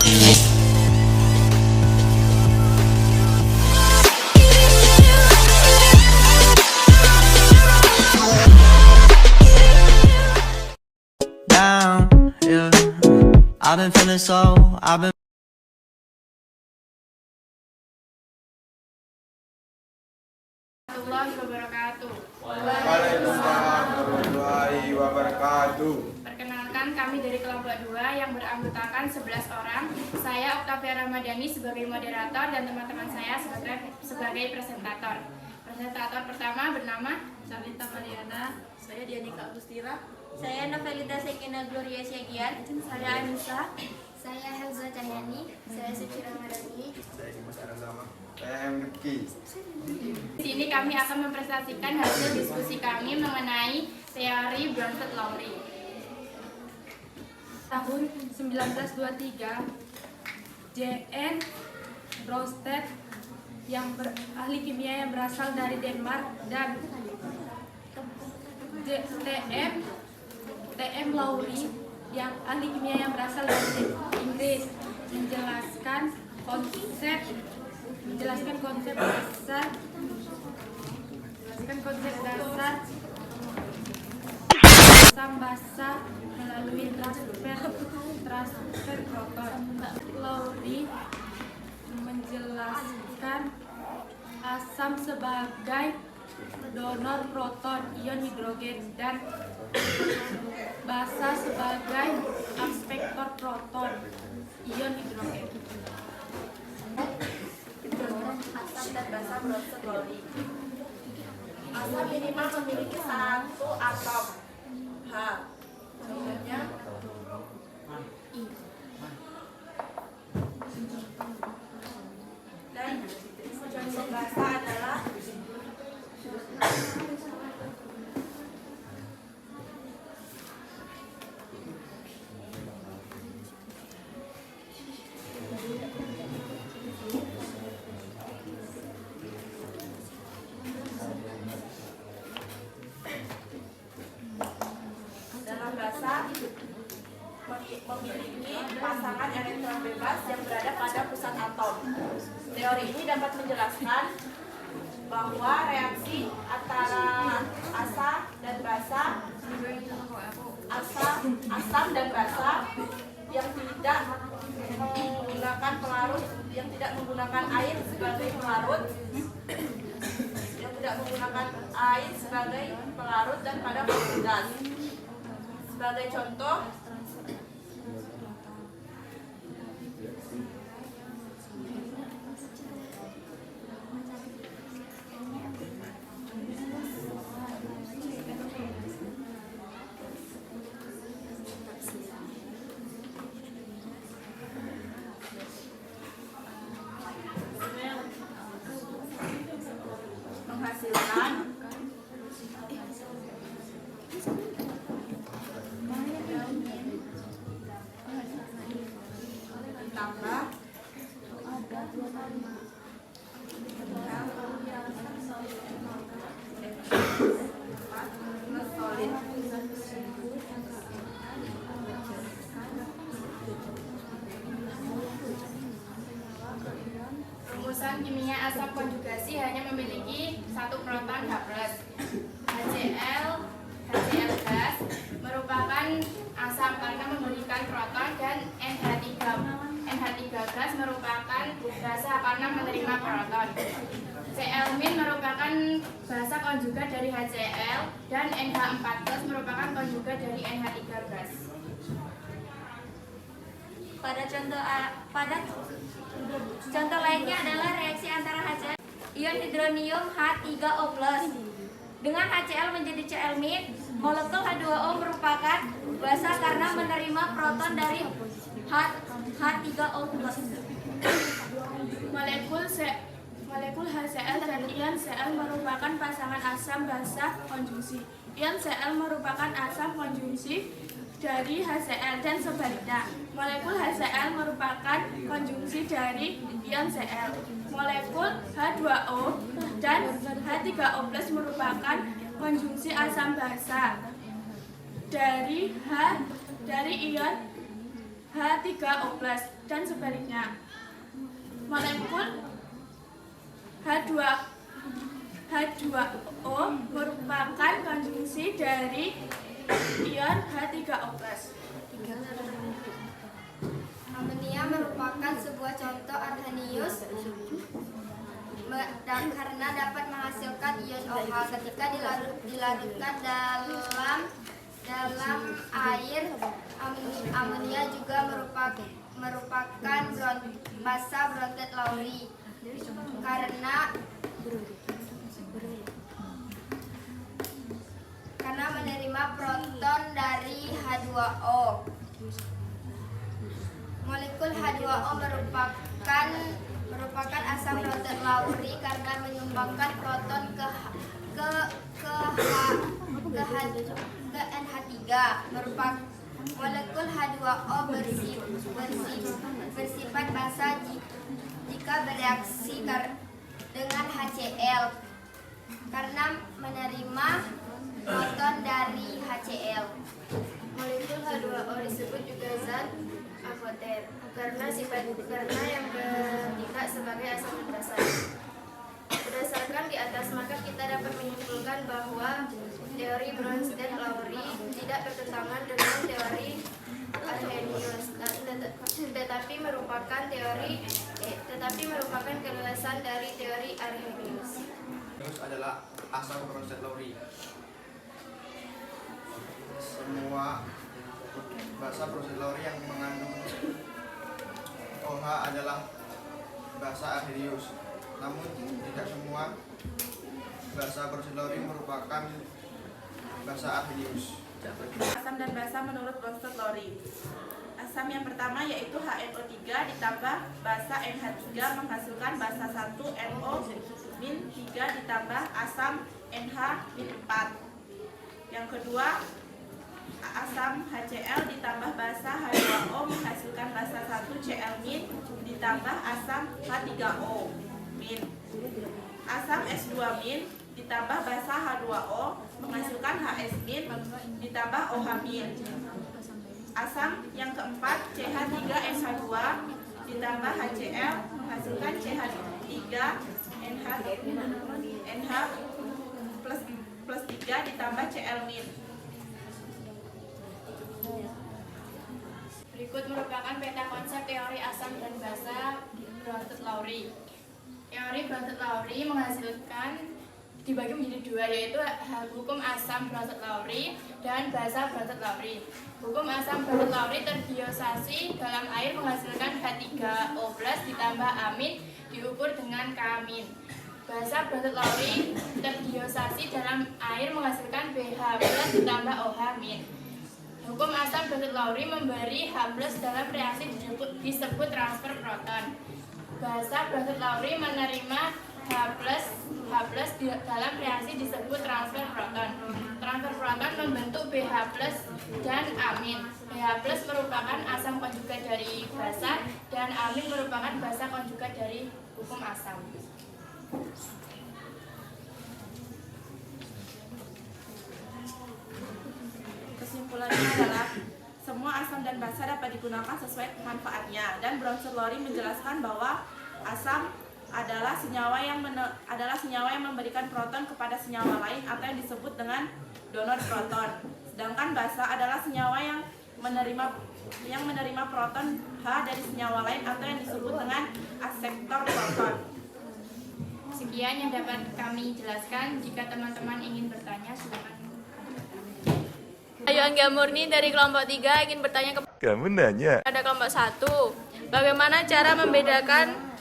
Down, yeah. I've been feeling so, I've been warahmatullahi wabarakatuh. Waalaikumsalam warahmatullahi wabarakatuh. Perkenalkan, kami dari kelompok 2 yang beranggotakan 11 orang. Saya Oktavia Ramadhani sebagai moderator dan teman-teman saya sebagai presentator. Presentator pertama bernama Salita Mariana. Saya Dianika Agustira. Saya Novelita Sekina Gloria Syagian. Saya Anissa. Saya Helza Cahyani. Saya Suci Ramadhani. Saya Dimas Arandama. Saya Meki. Di sini kami akan mempresentasikan hasil diskusi kami mengenai teori Bronsted-Lowry. Tahun 1923, J.N. Bronsted yang ahli kimia yang berasal dari Denmark dan T.M. Lowry yang ahli kimia yang berasal dari Inggris menjelaskan konsep dasar asam basa melalui transfer proton. Lowry menjelaskan asam sebagai donor proton ion hidrogen dan basa sebagai abspektor proton ion hidrogen. Asam dan basa Bronsted-Lowry. Asam minimal memiliki satu atom H. Contohnya dan contoh basa adalah dalam basa memiliki pasangan elektron bebas yang berada pada pusat atom. Teori ini dapat menjelaskan bahwa reaksi antara asam dan basa yang tidak menggunakan air sebagai pelarut dan pada fase gas. Sebagai contoh, menghasilkan ditambah solid. Rumusan kimia asam konjugasi hanya memiliki satu proton H+. HCl gas merupakan asam karena memberikan proton dan NH3 gas merupakan basa karena menerima proton. Cl- merupakan basa konjugat dari HCl dan NH4 merupakan konjugat dari NH3 gas. Pada contoh lainnya adalah reaksi antara HCl ion hidronium H3O+ dengan HCl menjadi Cl-, molekul H2O merupakan basa karena menerima proton dari H3O+. Molekul HCl dan ion Cl merupakan pasangan asam basa konjungsi. Ion Cl merupakan asam konjungsi dari HCl dan sebaliknya. Molekul HCl merupakan konjungsi dari ion Cl. Molekul H2O dan H3O+ merupakan konjungsi asam basa dari ion H3O+, dan sebaliknya. Molekul H2O merupakan konjungsi dari ion H3O+. Amonia merupakan sebuah contoh alkanius dan karena dapat menghasilkan ion OH ketika dilarutkan dalam air. Amonia juga merupakan basa Bronsted-Lowry karena menerima proton dari H2O. Molekul H2O merupakan asam Bronsted-Lowry karena menyumbangkan proton ke NH3. Molekul H2O bersifat basa jika bereaksi dengan HCl karena menerima proton dari HCl. Molekul H2O disebut juga zat apoter karena yang bertindak sebagai asam dan basa. Berdasarkan di atas, maka kita dapat menyimpulkan bahwa teori Bronsted-Lowry tidak bertentangan dengan teori Arrhenius, tetapi merupakan kelulusan dari teori Arrhenius. Arrhenius adalah asam Bronsted-Lowry. Semua basa Bronsted-Lowry yang mengandung OH adalah basa Arrhenius. Namun tidak semua basa Bronsted-Lowry merupakan basa Arrhenius. Asam dan basa menurut Bronsted-Lowry. Asam yang pertama yaitu HNO3 ditambah basa NH3 menghasilkan basa 1NO-3 ditambah asam NH-4. Yang kedua, asam HCl ditambah basa H2O menghasilkan basa 1Cl- ditambah asam H3O-. Asam S2- ditambah basa H2O menghasilkan HS- ditambah OH-. Asam yang keempat CH3NH2 ditambah HCl menghasilkan CH3NH plus 3 ditambah Cl-. Berikut merupakan peta konsep teori asam dan basa Bronsted-Lowry. Teori Bronsted-Lowry menghasilkan dibagi menjadi dua, yaitu hukum asam Bronsted-Lowry dan basa Bronsted-Lowry. Hukum asam Bronsted-Lowry terbiosasi dalam air menghasilkan H3O+ ditambah amin diukur dengan K-. Basa Bronsted-Lowry terbiosasi dalam air menghasilkan BH+ ditambah OH-. Hukum asam Bronsted-Lowry memberi H+ dalam reaksi disebut transfer proton. Basa Bronsted-Lowry menerima H+ dalam reaksi disebut transfer proton. Transfer proton membentuk BH+ dan amin. BH+ merupakan asam konjugat dari basa dan amin merupakan basa konjugat dari hukum asam. Kesimpulannya adalah semua asam dan basa dapat digunakan sesuai manfaatnya, dan Bronsted-Lowry menjelaskan bahwa asam adalah senyawa yang memberikan proton kepada senyawa lain atau yang disebut dengan donor proton. Sedangkan basa adalah senyawa yang menerima proton H dari senyawa lain atau yang disebut dengan akseptor proton. Sekian yang dapat kami jelaskan. Jika teman-teman ingin bertanya, silakan. Ayu Angga Murni dari kelompok 3 ingin bertanya Kamu nanya. kepada kelompok 1. Bagaimana cara membedakan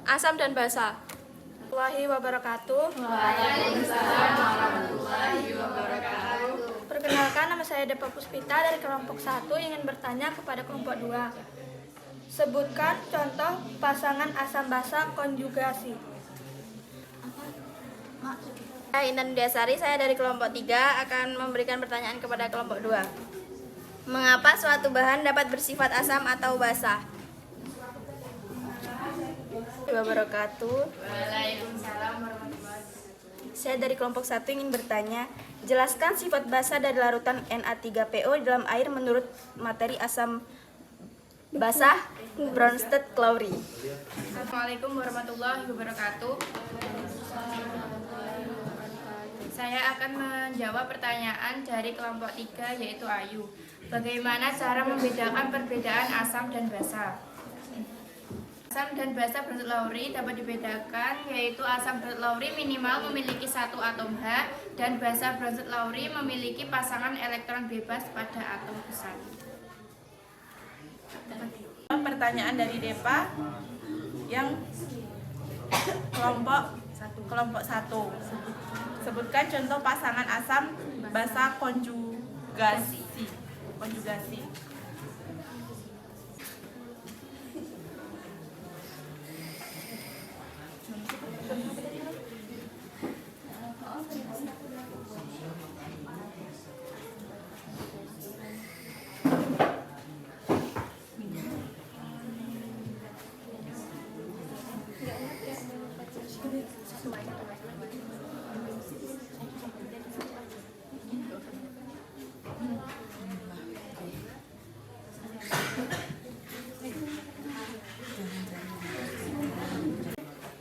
asam dan basa? Warahmatullahi wabarakatuh. Waalaikumsalam warahmatullahi wabarakatuh. Perkenalkan, nama saya Depa Puspita dari kelompok 1 ingin bertanya kepada kelompok 2. Sebutkan contoh pasangan asam basa konjugasi. Intan Desari, saya dari kelompok 3 akan memberikan pertanyaan kepada kelompok 2. Mengapa suatu bahan dapat bersifat asam atau basa? Wabarakatuh. Waalaikumsalam warahmatullahi wabarakatuh. Saya dari kelompok 1 ingin bertanya, Jelaskan sifat basa dari larutan Na3PO di dalam air menurut materi asam basa Bronsted-Lowry. Assalamualaikum warahmatullahi wabarakatuh. Saya akan menjawab pertanyaan dari kelompok 3 yaitu Ayu. Bagaimana cara membedakan perbedaan asam dan basa? Asam dan basa Bronsted-Lowry dapat dibedakan yaitu asam Bronsted-Lowry minimal memiliki 1 atom H dan basa Bronsted-Lowry memiliki pasangan elektron bebas pada atom besar. Pertanyaan dari Depa yang kelompok 1. Sebutkan contoh pasangan asam basa konjugasi.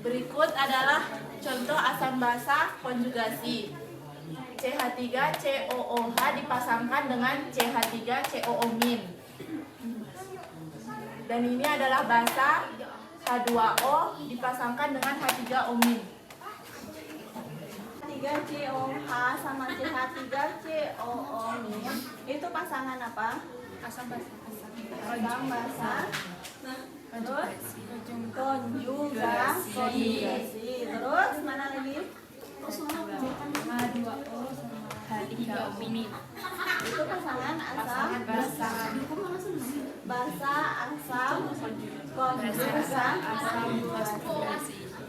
Berikut adalah contoh asam basa konjugasi. CH3COOH dipasangkan dengan CH3COO-. Dan ini adalah basa H2O dipasangkan dengan H3O-. CH3COH sama CH3COO- itu pasangan apa? Asam basa. Asam basa. Terus konjugasi. Terus mana lagi? H2O H3O mini. Itu pasangan asam basa asam konjugasi.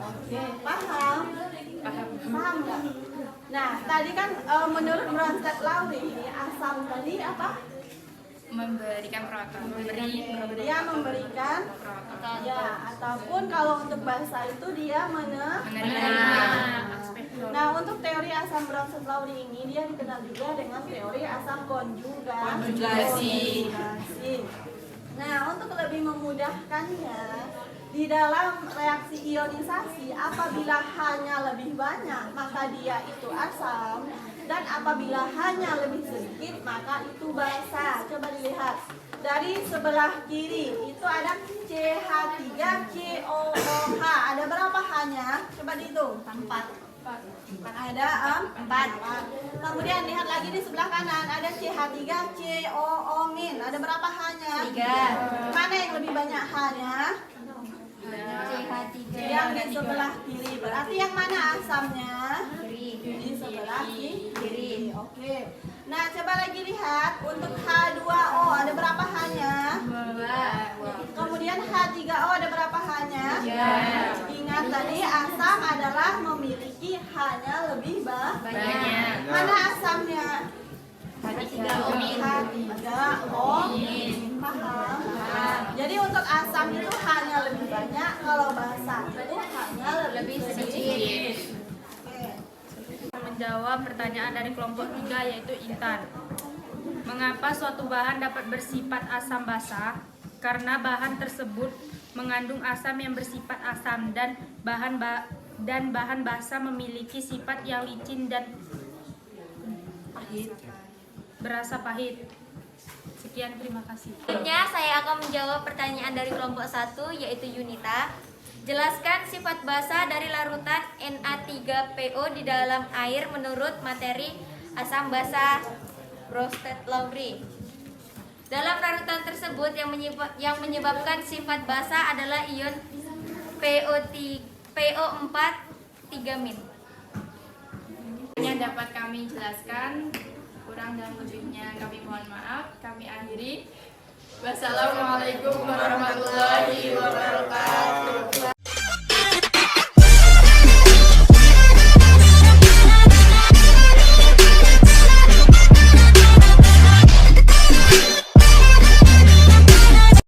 Oke, paham? Paham nggak? Nah, tadi kan menurut Bronsted-Lowry ini asam tadi apa? Memberikan proton. Dia memberikan ya, ataupun kalau untuk basa itu dia menerima. Nah, untuk teori asam Bronsted-Lowry ini dia dikenal juga dengan teori asam konjugasi. Nah, untuk lebih memudahkannya, di dalam reaksi ionisasi apabila hanya lebih banyak maka dia itu asam, dan apabila hanya lebih sedikit maka itu basa. Coba dilihat dari sebelah kiri itu ada CH3COOH. Ada berapa hanya? Coba dihitung. 4. Ada 4. Kemudian lihat lagi di sebelah kanan ada CH3COO-. Ada berapa hanya? 3. Mana yang lebih banyak hanya? Yang di sebelah kiri. Berarti yang mana asamnya? Di sebelah kiri. Oke. Nah, coba lagi lihat untuk H2O ada berapa hanya? 2. Kemudian H3O ada berapa hanya? 3. Ingat tadi asam adalah memiliki hanya lebih banyak. Mana asamnya? H3O. Paham? Jadi untuk asam itu hanya lebih banyak, kalau basa itu hanya lebih sedikit. Menjawab pertanyaan dari kelompok 3 yaitu Intan. Mengapa suatu bahan dapat bersifat asam basa? Karena bahan tersebut mengandung asam yang bersifat asam dan bahan basa memiliki sifat yang licin dan berasa pahit. Sekian, terima kasih. Selanjutnya saya akan menjawab pertanyaan dari kelompok 1 yaitu Yunita. Jelaskan sifat basa dari larutan Na3PO di dalam air menurut materi asam basa Bronsted-Lowry. Dalam larutan tersebut yang menyebabkan sifat basa adalah ion PO4 3-. Yang dapat kami jelaskan, kurang dan lebihnya kami mohon maaf. Kami akhiri. Wassalamualaikum warahmatullahi wabarakatuh.